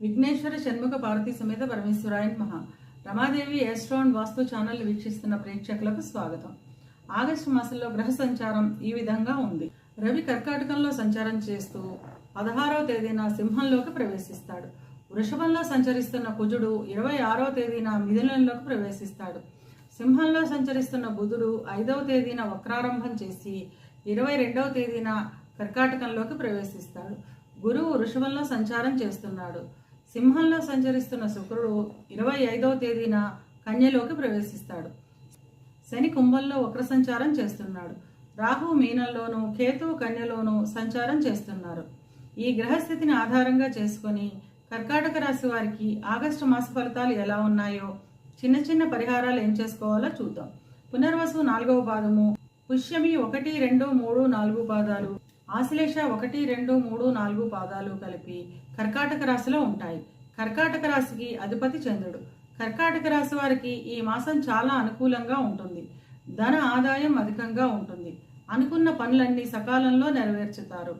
విఘ్నేశ్వర షణ్ముఖ పార్వతీ సమేత పరమేశ్వరాయ నమః. రమాదేవి ఆస్ట్రోన్ వాస్తు ఛానల్ వీక్షిస్తున్న ప్రేక్షకులకు స్వాగతం. ఆగస్టు మాసంలో గ్రహ సంచారం ఈ విధంగా ఉంది. రవి కర్కాటకంలో సంచారం చేస్తూ 16వ తేదీన సింహంలోకి ప్రవేశిస్తాడు. వృషభంలో సంచరిస్తున్న కుజుడు 26వ తేదీన మిథునంలోకి ప్రవేశిస్తాడు. సింహంలో సంచరిస్తున్న బుధుడు 5వ తేదీన వక్రారంభం చేసి 22వ తేదీన కర్కాటకంలోకి ప్రవేశిస్తాడు. గురువు వృషభంలో సంచారం చేస్తున్నాడు. సింహంలో సంచరిస్తున్న శుక్రుడు 25వ తేదీన కన్యలోకి ప్రవేశిస్తాడు. శని కుంభంలో వక్ర సంచారం చేస్తున్నాడు. రాహు మీనంలోను, కేతువు కన్యలోను సంచారం చేస్తున్నారు. ఈ గ్రహస్థితిని ఆధారంగా చేసుకొని కర్కాటక రాశి వారికి ఆగస్టు మాస ఫలితాలు ఎలా ఉన్నాయో, చిన్న చిన్న పరిహారాలు ఏం చేసుకోవాలో చూద్దాం. పునర్వసు 4వ పాదము, పుష్యమి 1, 2, 3, 4 పాదాలు, ఆశ్లేష 1, 2, 3, 4 పాదాలు కలిపి కర్కాటక రాశిలో ఉంటాయి. కర్కాటక రాశికి అధిపతి చంద్రుడు. కర్కాటక రాశి వారికి ఈ మాసం చాలా అనుకూలంగా ఉంటుంది. ధన ఆదాయం అధికంగా ఉంటుంది. అనుకున్న పనులన్నీ సకాలంలో నెరవేర్చుతారు.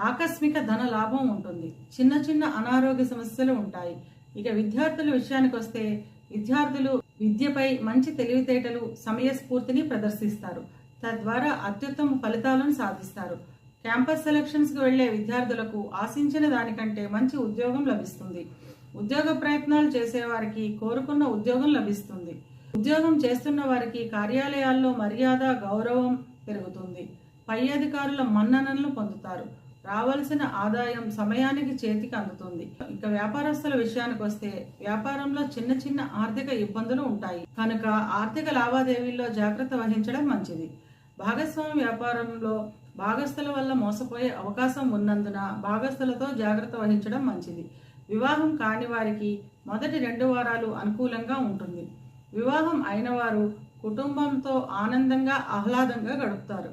ఆకస్మిక ధన లాభం ఉంటుంది. చిన్న చిన్న అనారోగ్య సమస్యలు ఉంటాయి. ఇక విద్యార్థుల విషయానికి వస్తే విద్యార్థులు విద్యపై మంచి తెలివితేటలు, సమయస్ఫూర్తిని ప్రదర్శిస్తారు. తద్వారా అత్యుత్తమ ఫలితాలను సాధిస్తారు. క్యాంపస్ సెలక్షన్స్కి వెళ్లే విద్యార్థులకు ఆశించిన దానికంటే మంచి ఉద్యోగం లభిస్తుంది. ఉద్యోగ ప్రయత్నాలు చేసేవారికి కోరుకున్న ఉద్యోగం లభిస్తుంది. ఉద్యోగం చేస్తున్న వారికి కార్యాలయాల్లో మర్యాద, గౌరవం పెరుగుతుంది. పై అధికారుల మన్ననలను పొందుతారు. రావాల్సిన ఆదాయం సమయానికి చేతికి అందుతుంది. ఇక వ్యాపారస్తుల విషయానికి వస్తే వ్యాపారంలో చిన్న చిన్న ఆర్థిక ఇబ్బందులు ఉంటాయి కనుక ఆర్థిక లావాదేవీల్లో జాగ్రత్త వహించడం మంచిది. భాగస్వామి వ్యాపారంలో భాగస్థుల వల్ల మోసపోయే అవకాశం ఉన్నందున భాగస్థులతో జాగ్రత్త వహించడం మంచిది. వివాహం కాని వారికి మొదటి 2 వారాలు అనుకూలంగా ఉంటుంది. వివాహం అయిన వారు కుటుంబంతో ఆనందంగా, ఆహ్లాదంగా గడుపుతారు.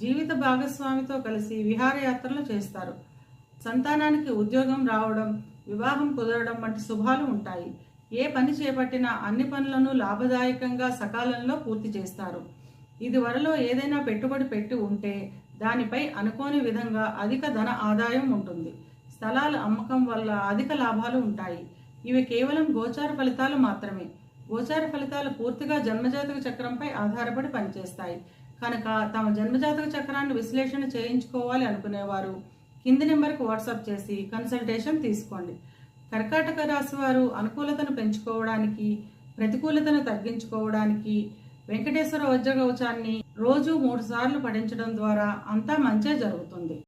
జీవిత భాగస్వామితో కలిసి విహారయాత్రలు చేస్తారు. సంతానానికి ఉద్యోగం రావడం, వివాహం కుదరడం వంటి శుభాలు ఉంటాయి. ఏ పని చేపట్టినా అన్ని పనులను లాభదాయకంగా సకాలంలో పూర్తి చేస్తారు. ఇదివరలో ఏదైనా పెట్టుబడి పెట్టి ఉంటే దానిపై అనుకోని విధంగా అధిక ధన ఆదాయం ఉంటుంది. స్థలాల అమ్మకం వల్ల అధిక లాభాలు ఉంటాయి. ఇవి కేవలం గోచార ఫలితాలు మాత్రమే. గోచార ఫలితాలు పూర్తిగా జన్మజాతక చక్రంపై ఆధారపడి పనిచేస్తాయి కనుక తమ జన్మజాతక చక్రాన్ని విశ్లేషణ చేయించుకోవాలి అనుకునేవారు కింది నెంబర్కి వాట్సాప్ చేసి కన్సల్టేషన్ తీసుకోండి. కర్కాటక రాశి వారు అనుకూలతను పెంచుకోవడానికి, ప్రతికూలతను తగ్గించుకోవడానికి వెంకటేశ్వర వజ్రకవచాన్ని రోజు 3 సార్లు పఠించడం ద్వారా అంతా మంచే జరుగుతుంది.